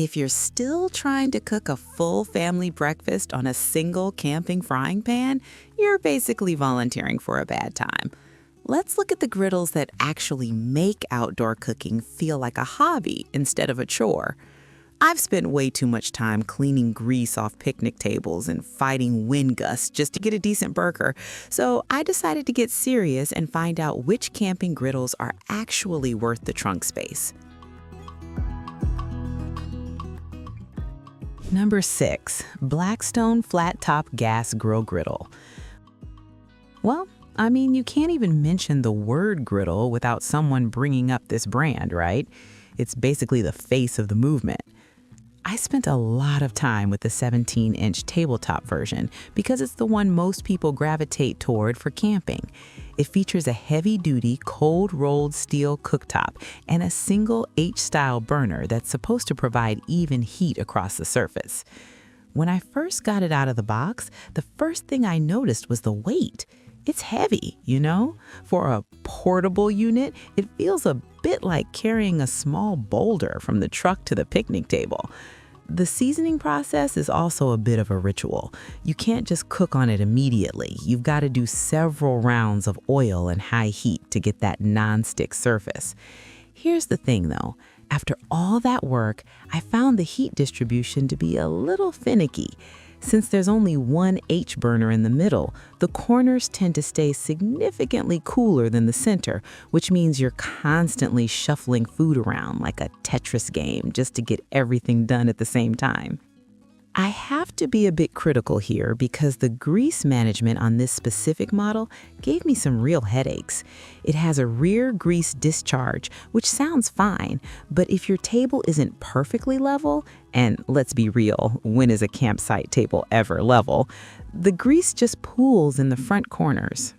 If you're still trying to cook a full family breakfast on a single camping frying pan, you're basically volunteering for a bad time. Let's look at the griddles that actually make outdoor cooking feel like a hobby instead of a chore. I've spent way too much time cleaning grease off picnic tables and fighting wind gusts just to get a decent burger, so I decided to get serious and find out which camping griddles are actually worth the trunk space. Number 6. Blackstone Flat Top Gas Grill Griddle. Well, you can't even mention the word griddle without someone bringing up this brand, right? It's basically the face of the movement. I spent a lot of time with the 17-inch tabletop version because it's the one most people gravitate toward for camping. It features a heavy-duty, cold-rolled steel cooktop and a single H-style burner that's supposed to provide even heat across the surface. When I first got it out of the box, the first thing I noticed was the weight. It's heavy, For a portable unit, it feels a bit like carrying a small boulder from the truck to the picnic table. The seasoning process is also a bit of a ritual. You can't just cook on it immediately. You've got to do several rounds of oil and high heat to get that non-stick surface. Here's the thing though, after all that work, I found the heat distribution to be a little finicky. Since there's only one H burner in the middle, the corners tend to stay significantly cooler than the center, which means you're constantly shuffling food around like a Tetris game just to get everything done at the same time. I have to be a bit critical here because the grease management on this specific model gave me some real headaches. It has a rear grease discharge, which sounds fine, but if your table isn't perfectly level, and let's be real, when is a campsite table ever level, the grease just pools in the front corners.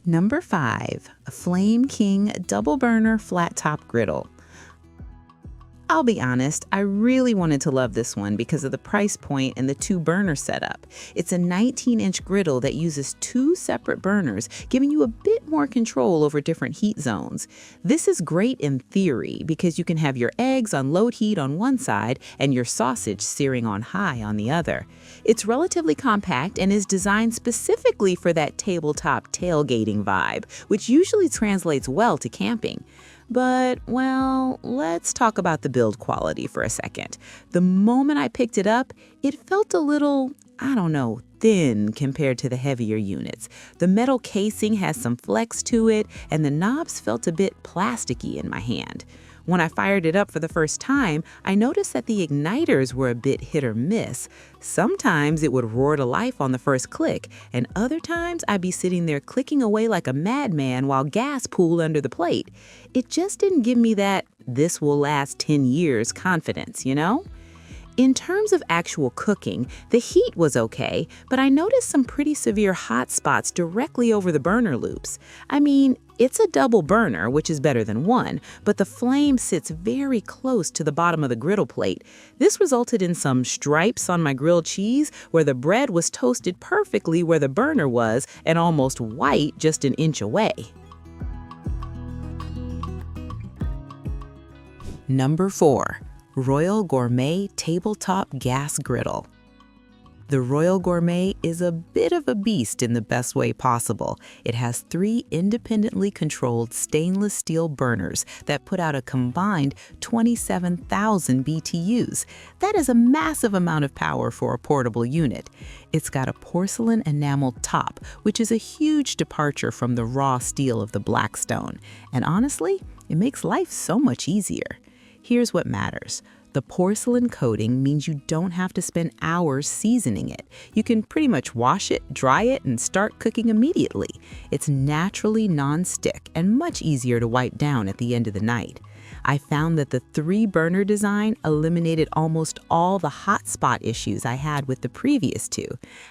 Number 5, a Flame King Double Burner Flat Top Griddle. I'll be honest, I really wanted to love this one because of the price point and the 2-burner setup. It's a 19-inch griddle that uses 2 separate burners, giving you a bit more control over different heat zones. This is great in theory because you can have your eggs on low heat on one side and your sausage searing on high on the other. It's relatively compact and is designed specifically for that tabletop tailgating vibe, which usually translates well to camping. But, let's talk about the build quality for a second. The moment I picked it up, it felt a little, thin compared to the heavier units. The metal casing has some flex to it, and the knobs felt a bit plasticky in my hand. When I fired it up for the first time, I noticed that the igniters were a bit hit or miss. Sometimes it would roar to life on the first click, and other times I'd be sitting there clicking away like a madman while gas pooled under the plate. It just didn't give me that this will last 10 years confidence, In terms of actual cooking, the heat was okay, but I noticed some pretty severe hot spots directly over the burner loops. It's a double burner, which is better than one, but the flame sits very close to the bottom of the griddle plate. This resulted in some stripes on my grilled cheese where the bread was toasted perfectly where the burner was and almost white just an inch away. Number 4. Royal Gourmet Tabletop Gas Griddle. The Royal Gourmet is a bit of a beast in the best way possible. It has 3 independently controlled stainless steel burners that put out a combined 27,000 BTUs. That is a massive amount of power for a portable unit. It's got a porcelain enameled top, which is a huge departure from the raw steel of the Blackstone. And honestly, it makes life so much easier. Here's what matters. The porcelain coating means you don't have to spend hours seasoning it. You can pretty much wash it, dry it, and start cooking immediately. It's naturally non-stick and much easier to wipe down at the end of the night. I found that the 3-burner design eliminated almost all the hot spot issues I had with the previous 2.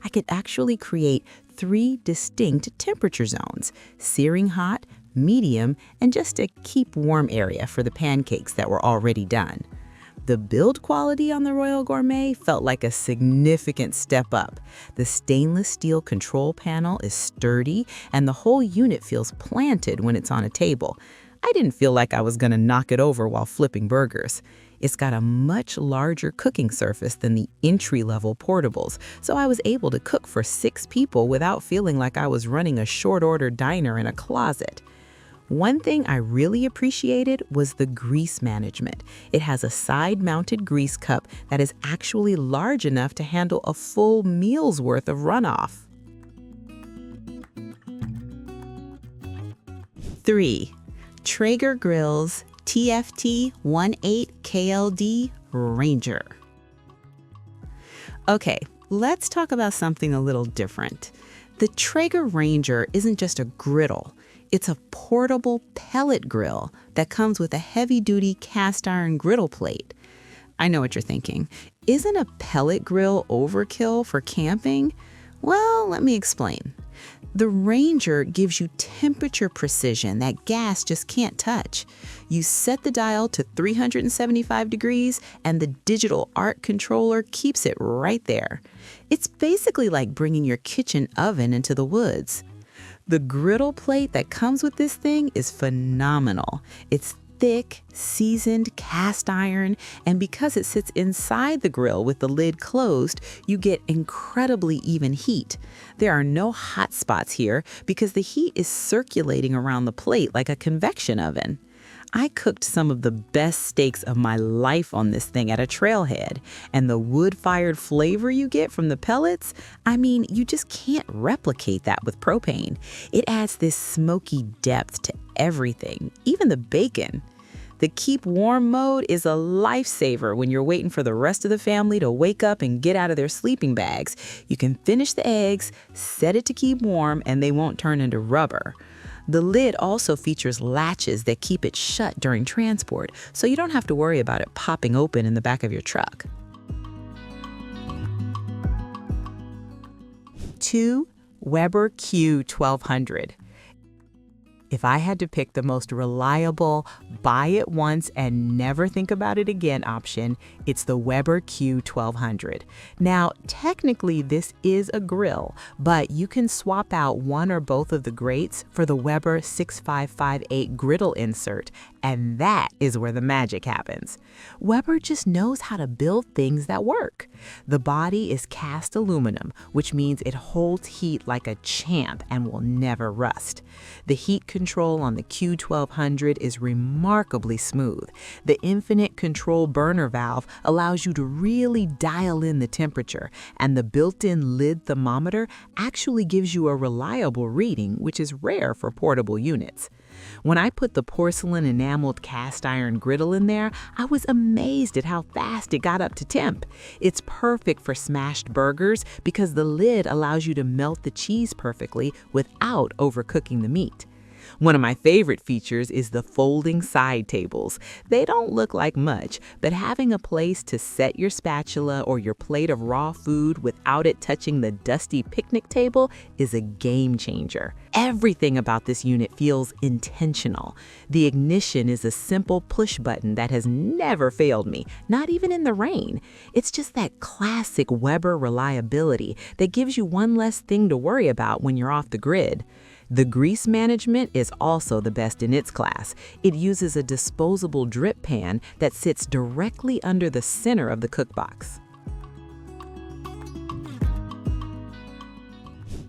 I could actually create 3 distinct temperature zones: searing hot, medium, and just a keep warm area for the pancakes that were already done. The build quality on the Royal Gourmet felt like a significant step up. The stainless steel control panel is sturdy, and the whole unit feels planted when it's on a table. I didn't feel like I was going to knock it over while flipping burgers. It's got a much larger cooking surface than the entry-level portables, so I was able to cook for 6 people without feeling like I was running a short-order diner in a closet. One thing I really appreciated was the grease management. It has a side-mounted grease cup that is actually large enough to handle a full meal's worth of runoff. 3. Traeger Grills TFT 18KLD Ranger. Okay, let's talk about something a little different. The Traeger Ranger isn't just a griddle. It's a portable pellet grill that comes with a heavy-duty cast iron griddle plate. I know what you're thinking. Isn't a pellet grill overkill for camping? Well, let me explain. The Ranger gives you temperature precision that gas just can't touch. You set the dial to 375 degrees and the digital arc controller keeps it right there. It's basically like bringing your kitchen oven into the woods. The griddle plate that comes with this thing is phenomenal. It's thick, seasoned cast iron, and because it sits inside the grill with the lid closed, you get incredibly even heat. There are no hot spots here because the heat is circulating around the plate like a convection oven. I cooked some of the best steaks of my life on this thing at a trailhead, and the wood-fired flavor you get from the pellets, I mean, you just can't replicate that with propane. It adds this smoky depth to everything, even the bacon. The keep warm mode is a lifesaver when you're waiting for the rest of the family to wake up and get out of their sleeping bags. You can finish the eggs, set it to keep warm, and they won't turn into rubber. The lid also features latches that keep it shut during transport, so you don't have to worry about it popping open in the back of your truck. 2. Weber Q1200. If I had to pick the most reliable, buy it once and never think about it again option, it's the Weber Q1200. Now, technically this is a grill, but you can swap out one or both of the grates for the Weber 6558 griddle insert, and that is where the magic happens. Weber just knows how to build things that work. The body is cast aluminum, which means it holds heat like a champ and will never rust. The heat control on the Q1200 is remarkably smooth. The infinite control burner valve allows you to really dial in the temperature, and the built-in lid thermometer actually gives you a reliable reading, which is rare for portable units. When I put the porcelain enameled cast iron griddle in there, I was amazed at how fast it got up to temp. It's perfect for smashed burgers because the lid allows you to melt the cheese perfectly without overcooking the meat. One of my favorite features is the folding side tables. They don't look like much, but having a place to set your spatula or your plate of raw food without it touching the dusty picnic table is a game changer. Everything about this unit feels intentional. The ignition is a simple push button that has never failed me, not even in the rain. It's just that classic Weber reliability that gives you one less thing to worry about when you're off the grid. The grease management is also the best in its class. It uses a disposable drip pan that sits directly under the center of the cookbox.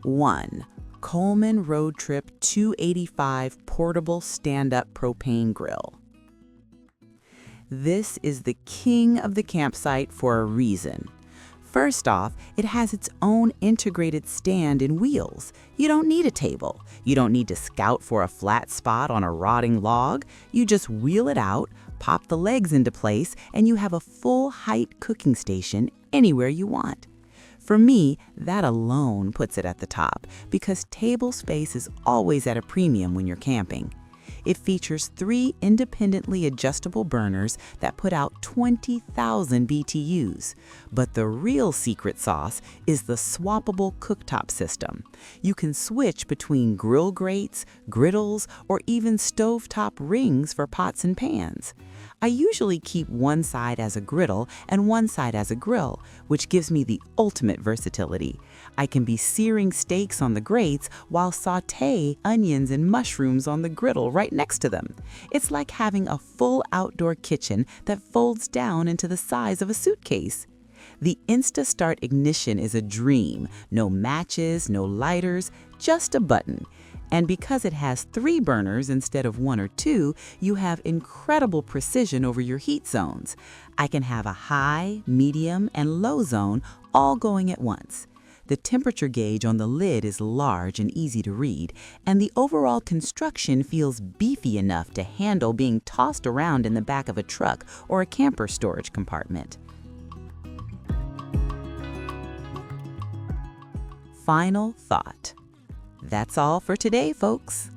1. Coleman RoadTrip 285 Portable Stand-Up Propane Grill. This is the king of the campsite for a reason. First off, it has its own integrated stand and wheels. You don't need a table. You don't need to scout for a flat spot on a rotting log. You just wheel it out, pop the legs into place, and you have a full-height cooking station anywhere you want. For me, that alone puts it at the top because table space is always at a premium when you're camping. It features 3 independently adjustable burners that put out 20,000 BTUs. But the real secret sauce is the swappable cooktop system. You can switch between grill grates, griddles, or even stovetop rings for pots and pans. I usually keep one side as a griddle and one side as a grill, which gives me the ultimate versatility. I can be searing steaks on the grates while sauté onions and mushrooms on the griddle right next to them. It's like having a full outdoor kitchen that folds down into the size of a suitcase. The Insta-Start ignition is a dream. No matches, no lighters, just a button. And because it has 3 burners instead of 1 or 2, you have incredible precision over your heat zones. I can have a high, medium, and low zone all going at once. The temperature gauge on the lid is large and easy to read, and the overall construction feels beefy enough to handle being tossed around in the back of a truck or a camper storage compartment. Final thought. That's all for today, folks.